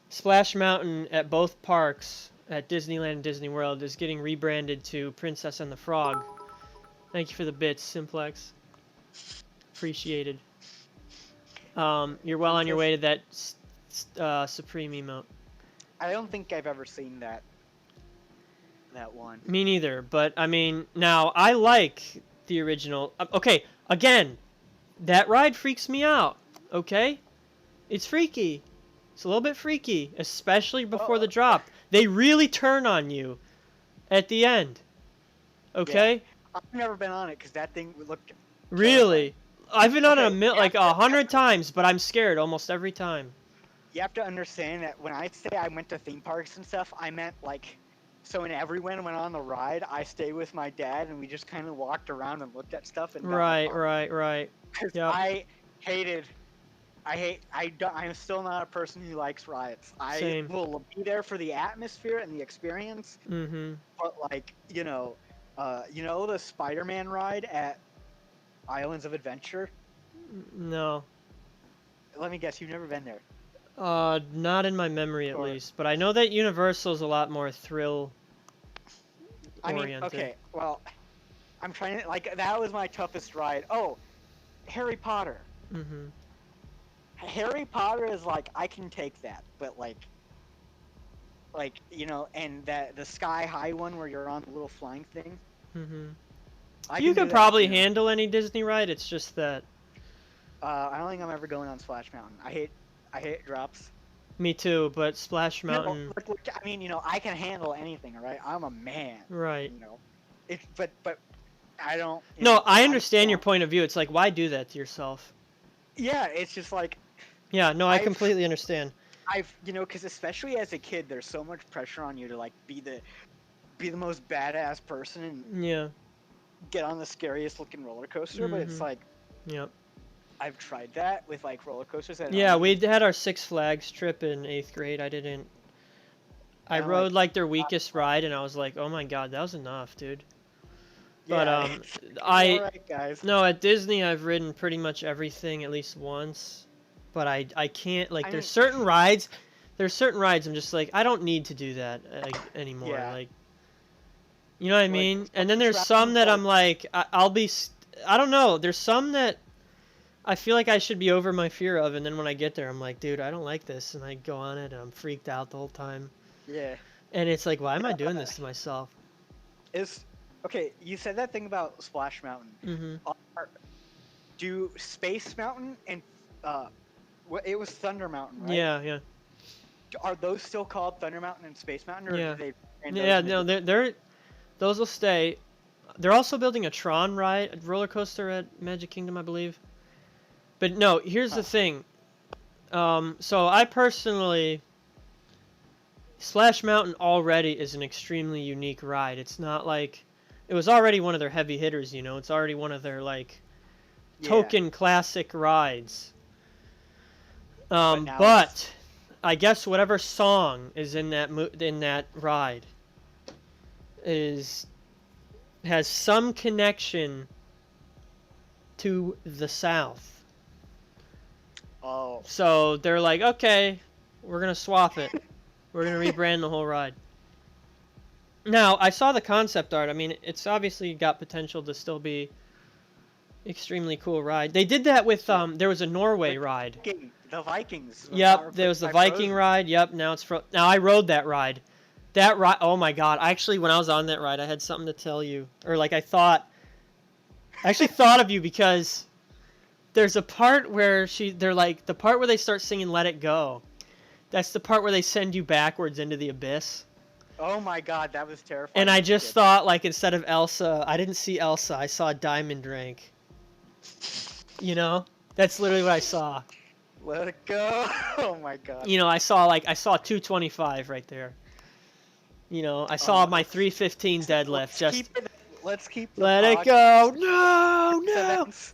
Splash Mountain at both parks at Disneyland and Disney World is getting rebranded to Princess and the Frog. Thank you for the bits, Simplex. Appreciated. You're well on your way to that Supreme emote. I don't think I've ever seen that one. Me neither, but I mean, now I like the original. Okay, again, that ride freaks me out, okay? It's freaky. It's a little bit freaky, especially before the drop. They really turn on you at the end. Okay? Yeah. I've never been on it because that thing looked really? I've been on it like 100 times, but I'm scared almost every time. You have to understand that when I say I went to theme parks and stuff, I meant like, so when everyone went on the ride, I stayed with my dad and we just kind of walked around and looked at stuff. And right. Because I'm still not a person who likes rides. Same. I will be there for the atmosphere and the experience. Mm-hmm. But like, you know the Spider-Man ride at Islands of Adventure? No. Let me guess, you've never been there. Not in my memory at least, but I know that Universal's a lot more thrill oriented. I mean, okay, well, I'm trying to, like, that was my toughest ride. Oh, Harry Potter. Mm-hmm. Harry Potter is like, I can take that, but like, you know, and the Sky High one where you're on the little flying thing. Mm-hmm. You could probably handle any Disney ride. It's just that. I don't think I'm ever going on Splash Mountain. I hate drops. Me too, but Splash Mountain. No, I mean, you know, I can handle anything, right? I'm a man. Right. You know, but I don't. No, I understand your point of view. It's like, why do that to yourself? Yeah, it's just like. Yeah, no, I completely understand. Because especially as a kid, there's so much pressure on you to like be the most badass person and yeah, get on the scariest looking roller coaster. But it's like, yep. I've tried that with like roller coasters. Yeah, we had our Six Flags trip in 8th grade. I rode like their weakest ride, and I was like, oh my god, that was enough, dude. Yeah, but no, at Disney I've ridden pretty much everything at least once. But I can't, like, there's certain rides I'm just like, I don't need to do that anymore. Yeah. Like, you know what I mean? And then there's some that I'm like, I don't know, there's some that I feel like I should be over my fear of, and then when I get there, I'm like, dude, I don't like this, and I go on it, and I'm freaked out the whole time. Yeah. And it's like, why am I doing this to myself? Okay, you said that thing about Splash Mountain. Mm-hmm. Do Space Mountain and, it was Thunder Mountain, right? Yeah. Are those still called Thunder Mountain and Space Mountain, or yeah. do they? Yeah, no, those will stay. They're also building a Tron roller coaster at Magic Kingdom, I believe. But no, here's the thing. So I personally, Splash Mountain already is an extremely unique ride. It's not like, it was already one of their heavy hitters, you know. It's already one of their like token classic rides. But I guess whatever song is in that ride has some connection to the South. Oh. So they're like, okay, we're gonna swap it. We're gonna rebrand the whole ride. Now, I saw the concept art. I mean, it's obviously got potential to still be extremely cool ride. They did that with there was a Norway ride. The Vikings. Yep, there was the Viking ride. Yep, now I rode that ride. That ride, oh my god. Actually, when I was on that ride, I had something to tell you. Or like I actually thought of you because there's a part where they're like, the part where they start singing Let It Go. That's the part where they send you backwards into the abyss. Oh my god, that was terrifying. And I just thought, like, instead of Elsa, I didn't see Elsa, I saw Diamond Drink. You know? That's literally what I saw. Let it go. Oh my god. You know, I saw 225 right there. You know, I saw my 315 deadlift. Let's keep the let it podcast go. No, no. events.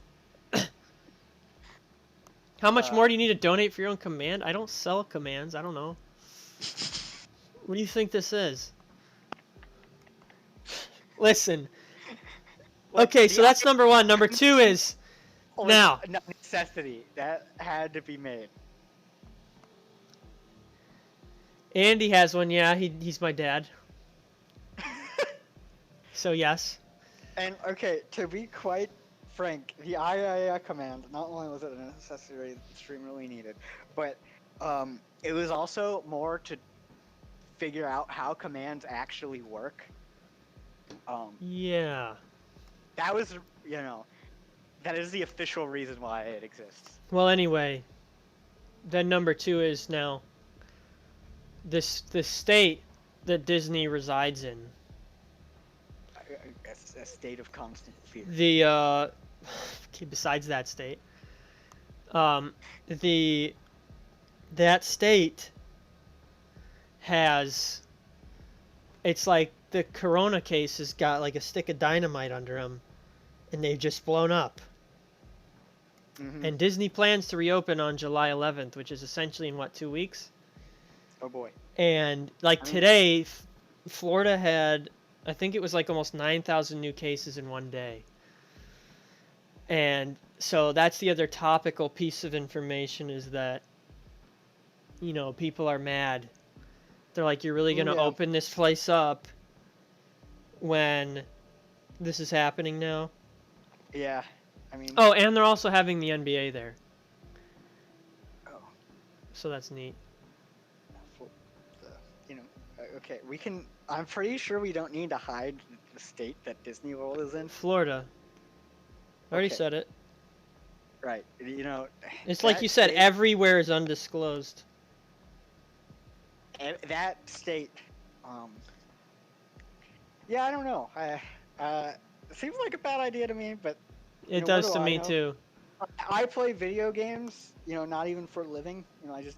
How much more do you need to donate for your own command? I don't sell commands. I don't know. What do you think this is? Listen. Okay, so that's number one. Number two is now. Necessity that had to be made. Andy has one. Yeah, he's my dad. So yes. And okay, to be quite frank, the IIA command, not only was it a necessity extremely needed, but it was also more to figure out how commands actually work. Yeah. That was, that is the official reason why it exists. Well, anyway, then number two is now the state that Disney resides in. A state of constant fear. Besides that state, that state has, it's like the corona case has got like a stick of dynamite under them, and they've just blown up. Mm-hmm. And Disney plans to reopen on July 11th, which is essentially in 2 weeks? Oh boy. And today, Florida had, I think it was like almost 9,000 new cases in one day. And so that's the other topical piece of information, is that, people are mad. They're like, you're really going to open this place up when this is happening now? Yeah, I mean... Oh, and they're also having the NBA there. Oh. So that's neat. Okay, we can... I'm pretty sure we don't need to hide the state that Disney World is in. Florida. I already said it. Right. It's like you said, everywhere is undisclosed. That state, yeah, I don't know. It seems like a bad idea to me, but it does to me too. I play video games, not even for a living. I just,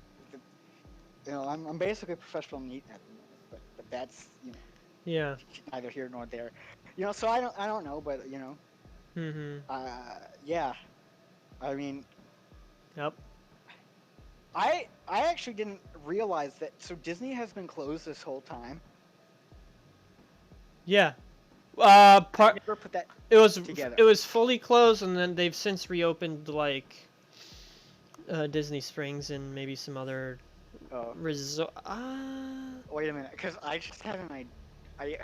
I'm basically a professional neat at the moment, but that's, yeah, neither here nor there. So I don't know, but mm-hmm. Yeah, I mean, yep. I actually didn't realize that. So Disney has been closed this whole time. Yeah. Never put that together. It was fully closed, and then they've since reopened Disney Springs and maybe some other resort. Wait a minute, because I just had an idea.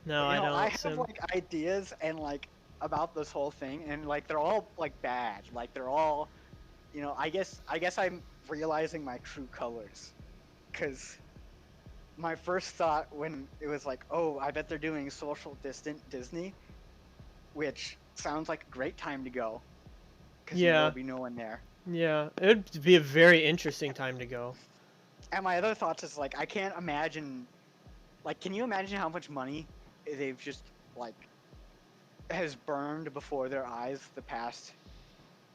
No, I don't. I have ideas and about this whole thing, and they're all bad. They're all. I guess I'm realizing my true colors, because my first thought when it was oh, I bet they're doing social distant Disney, which sounds like a great time to go, because there'll be no one there. Yeah, it would be a very interesting time to go. And my other thoughts is I can't imagine, can you imagine how much money they've just has burned before their eyes the past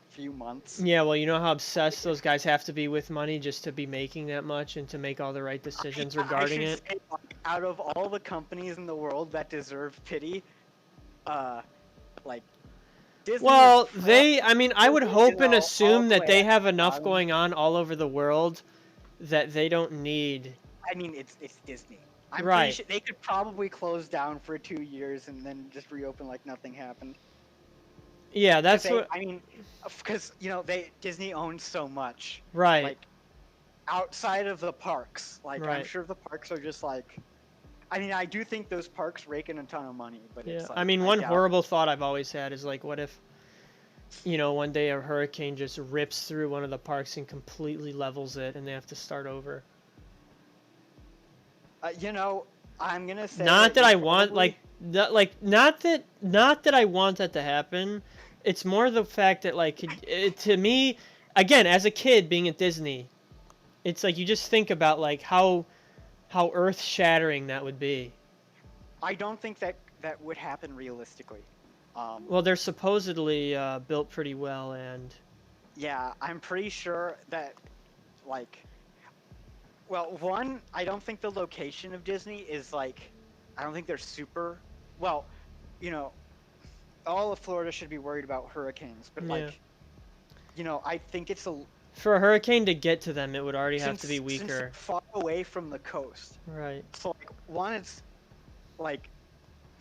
few months? Yeah, well, you know how obsessed those guys have to be with money just to be making that much and to make all the right decisions regarding it. Say, out of all the companies in the world that deserve pity, Disney. Well, I would hope and assume that they have enough going on all over the world that they don't need. I mean, it's Disney. I'm right. Pretty sure they could probably close down for 2 years and then just reopen like nothing happened. Yeah, that's what I mean, because Disney owns so much. Right. Outside of the parks, right. I'm sure the parks are just I mean, I do think those parks rake in a ton of money, but yeah. It's I mean, one horrible thought I've always had is what if, one day a hurricane just rips through one of the parks and completely levels it, and they have to start over. I'm gonna say. Not that I want not that I want that to happen. It's more the fact that to me, again, as a kid being at Disney, it's you just think about how earth-shattering that would be. I don't think that would happen realistically. Well, they're supposedly built pretty well, and Yeah, I'm pretty sure that, like, well, one, I don't think the location of Disney is like, I don't think they're super, well, you know, all of Florida should be worried about hurricanes, but Yeah. like, I think it's For a hurricane to get to them, it would already have to be since they're weaker. far away from the coast. Right. So like, one, it's like,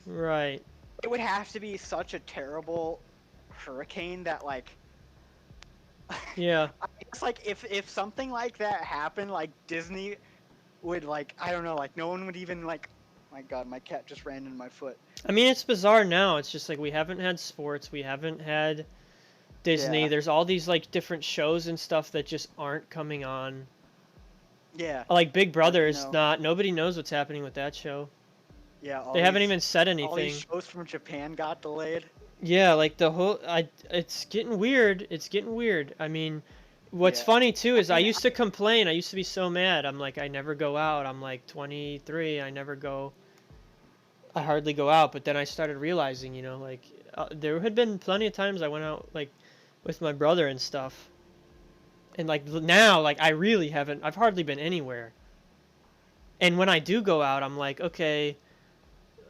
Right. it would have to be such a terrible hurricane that like, Yeah. I guess like if something like that happened, like Disney would like, I don't know, like no one would even like, my God, my cat just ran in my foot. I mean, it's bizarre now. It's just like we haven't had sports, we haven't had Disney. Yeah. There's all these like different shows and stuff that just aren't coming on. Yeah. Like Big Brother is know, not. Nobody knows what's happening with that show. Yeah. They haven't even said All these anything. shows from Japan got delayed. Yeah, like the whole. It's getting weird. It's getting weird. I mean, what's Yeah. funny too is I used to complain. I used to be so mad. I'm like, I never go out. I'm like 23. I never go. I hardly go out. But then I started realizing, like there had been plenty of times I went out like with my brother and stuff. And like now, like I really haven't. I've hardly been anywhere. And when I do go out, I'm like, okay,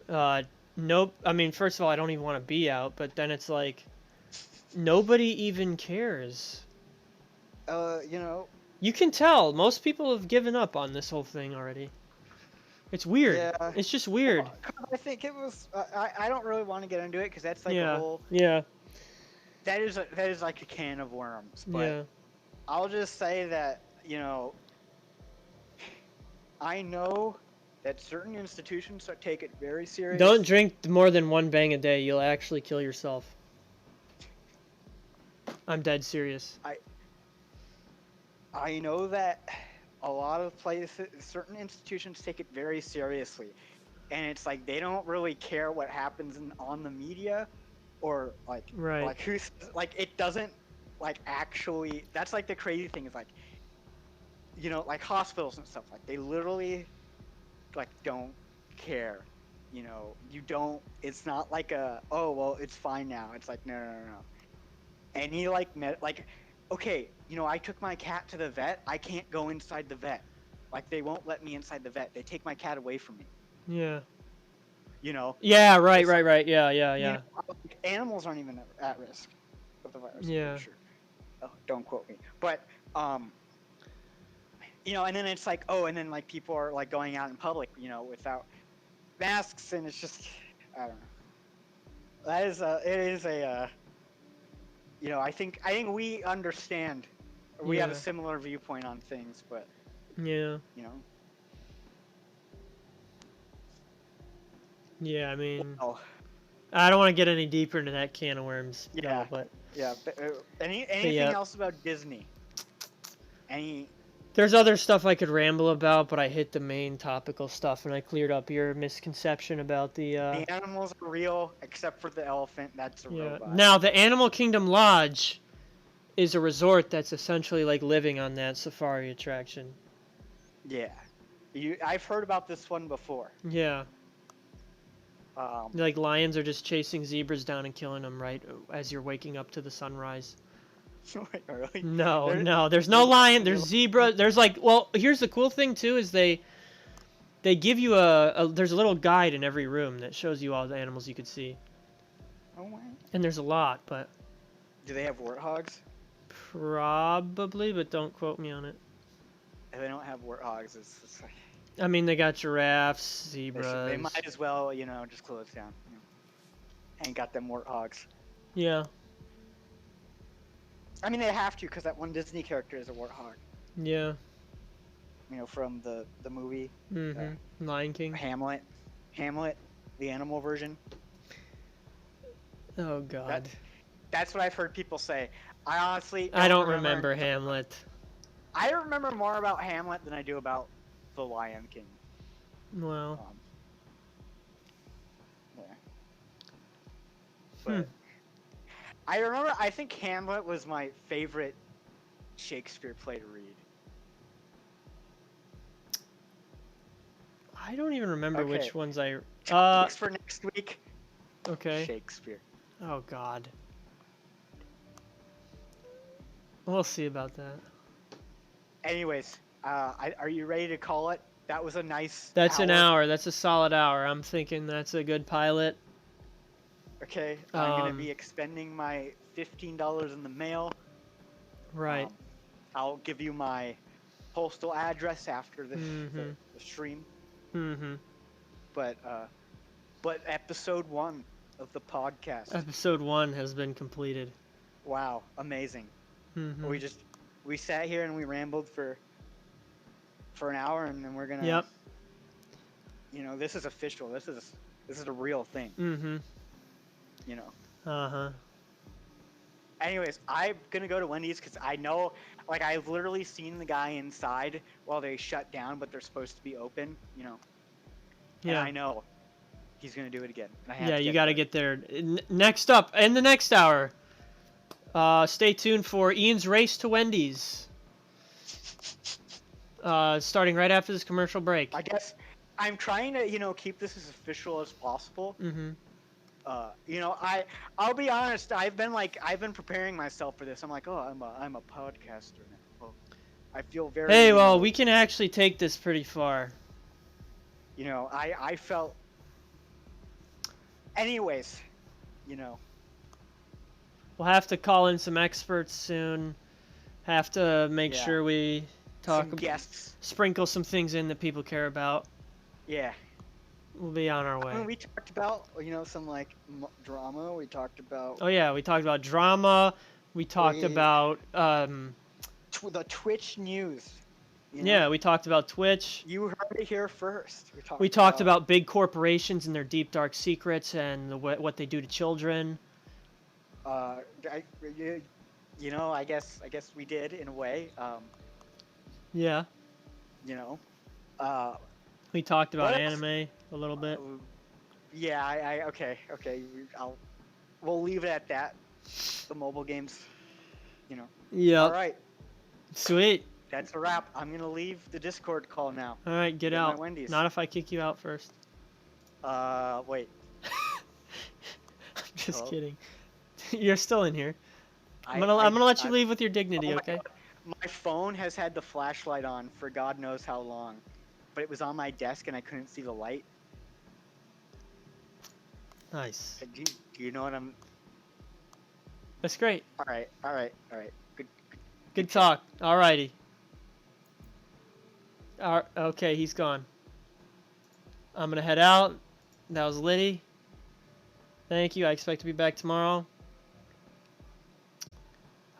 nope. I mean, first of all, I don't even want to be out. But then it's like, nobody even cares. You can tell most people have given up on this whole thing already. It's weird. Yeah. It's just weird. Well, I think it was. I don't really want to get into it because that's like a whole. Yeah. That is like a can of worms. But I'll just say that I know that certain institutions take it very serious. Don't drink more than one bang a day. You'll actually kill yourself. I'm dead serious. I know that a lot of places, certain institutions take it very seriously, and it's like they don't really care what happens on the media, or like who's like it doesn't like actually. That's like the crazy thing is like, like hospitals and stuff, like they literally like don't care. You don't. It's not like oh well, it's fine now. It's like no. Any like okay, I took my cat to the vet. I can't go inside the vet. Like, they won't let me inside the vet. They take my cat away from me. Yeah. Yeah, right. Yeah. Animals aren't even at risk of the virus. Yeah. Sure. Oh, don't quote me. But, and then it's like, and then, like, people are, like, going out in public, without masks, and it's just, I don't know. It is a I think we understand. We have a similar viewpoint on things, but yeah. Yeah, I mean, I don't want to get any deeper into that can of worms. Yeah, no, but anything else about Disney? There's other stuff I could ramble about, but I hit the main topical stuff, and I cleared up your misconception about the animals are real, except for the elephant. That's a robot. Now, the Animal Kingdom Lodge is a resort that's essentially like living on that safari attraction. Yeah. I've heard about this one before. Yeah. Like lions are just chasing zebras down and killing them right as you're waking up to the sunrise. Wait, really? No, there's no lion. There's zebra. There's like, well, here's the cool thing too is they give you there's a little guide in every room that shows you all the animals you could see. Oh wow. And there's a lot, but. Do they have warthogs? Probably, but don't quote me on it. If they don't have warthogs, it's like. I mean, they got giraffes, zebras. They might as well, just close down. Ain't got them warthogs. Yeah. I mean, they have to, because that one Disney character is a warthog. Yeah. From the movie. Mm-hmm. Lion King. Hamlet, the animal version. Oh God. That's what I've heard people say. I honestly. I don't remember Hamlet. I remember more about Hamlet than I do about the Lion King. Well. Yeah. But I remember. I think Hamlet was my favorite Shakespeare play to read. I don't even remember which ones I. Topics for next week. Okay. Shakespeare. Oh God. We'll see about that. Anyways, are you ready to call it? That was a nice That's hour. an hour. That's a solid hour. I'm thinking that's a good pilot. Okay, I'm going to be expending my $15 in the mail. Right. I'll give you my postal address after the stream. But episode 1 of the podcast. Episode 1 has been completed. Wow, amazing. We sat here and we rambled for an hour, and then we're gonna. Yep. You know, this is official. This is a real thing. You know. Anyways, I'm gonna go to Wendy's because I know, like, I've literally seen the guy inside while they shut down, but they're supposed to be open. You know. Yeah. And I know he's gonna do it again. And I have you got to get there. Next up, in the next hour, stay tuned for Ian's race to Wendy's. Starting right after this commercial break. I guess I'm trying to, you know, keep this as official as possible. You know, I'll be honest. I've been preparing myself for this. I'm like, oh, I'm a podcaster now. Oh, I feel very. Hey, well, we can actually take this pretty far. You know, I felt. Anyways, you know. We'll have to call in some experts soon. Have to make sure we talk. Some guests. Sprinkle some things in that people care about. Yeah. We'll be on our way. I mean, we talked about, you know, some like drama. We talked about. Oh yeah, we talked about drama. We talked about the Twitch news. You know? Yeah, we talked about Twitch. You heard it here first. We talked about big corporations and their deep dark secrets and what they do to children. You know, I guess we did in a way. Yeah. You know. We talked about anime a little bit. Yeah, okay. We'll leave it at that. The mobile games. You know. Yeah. All right. Sweet. That's a wrap. I'm gonna leave the Discord call now. All right, get out. Not if I kick you out first. Wait. I'm just kidding. You're still in here. I'm gonna let you leave with your dignity, okay? God. My phone has had the flashlight on for God knows how long, but it was on my desk and I couldn't see the light. Nice. Do you know what I'm? That's great. All right. Good talk. Alrighty. Okay, he's gone. I'm gonna head out. That was Liddy. Thank you. I expect to be back tomorrow.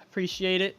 I appreciate it.